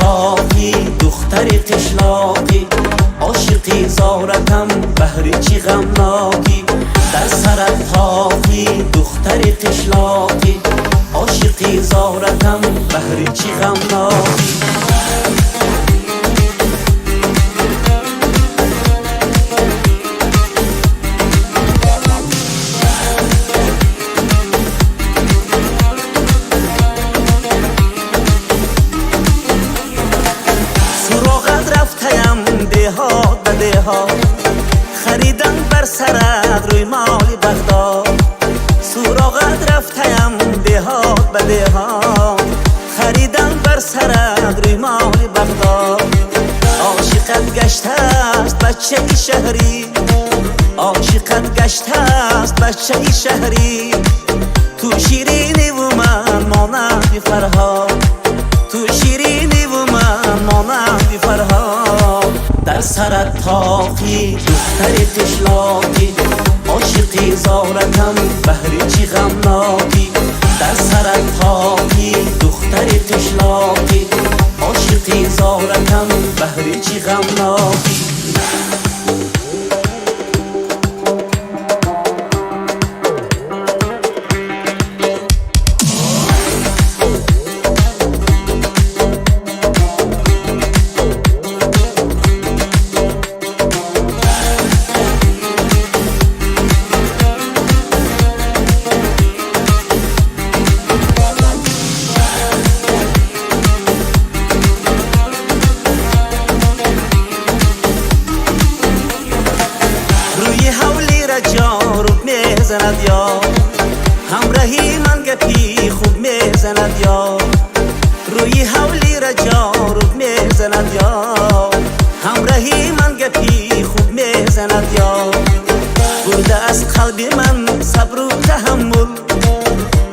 تاقی دختری قشلاقی، عاشقی زارتم بهر چی غمناکی. در سرت تاقی دختری قشلاقی، عاشقی زارتم بهر چی غمناکی. دهات به دهات خریدن بر سرت روی مال بغداد. سراغت رفتیم دهات به دهات خریدن بر سرت روی مال بغداد. عاشقت گشته است بچه شهری، عاشقت گشته است بچه شهری. تو شیرینی و من مانند فرهاد، تو شیرینی و من مانند فرهاد. در سرت تاقی دختری قشلاقی، عاشقی زارتم بهر چی غمناکی. در سرت تاقی دختری قشلاقی، عاشقی زارتم بهر چی غمناکی. جارب میزند یا همراهی من گپی خوب میزند یا. روی حولی را جارب میزند یا همراهی من گپی خوب میزند یا. برده از قلب من صبر و تحمل،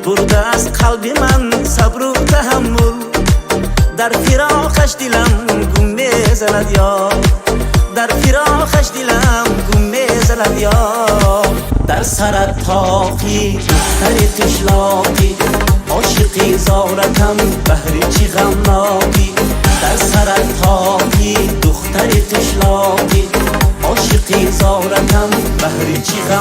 برده از قلب من صبر و تحمل. در فراقش دلم گم میزند یا، در فراقش دلم گم میزند یا. در سرت تاقی دختری قشلاقی، عاشقی زارتم بهر چی غمناکی. در سرت تاقی دختری قشلاقی، عاشقی زارتم بهر چی غمناکی.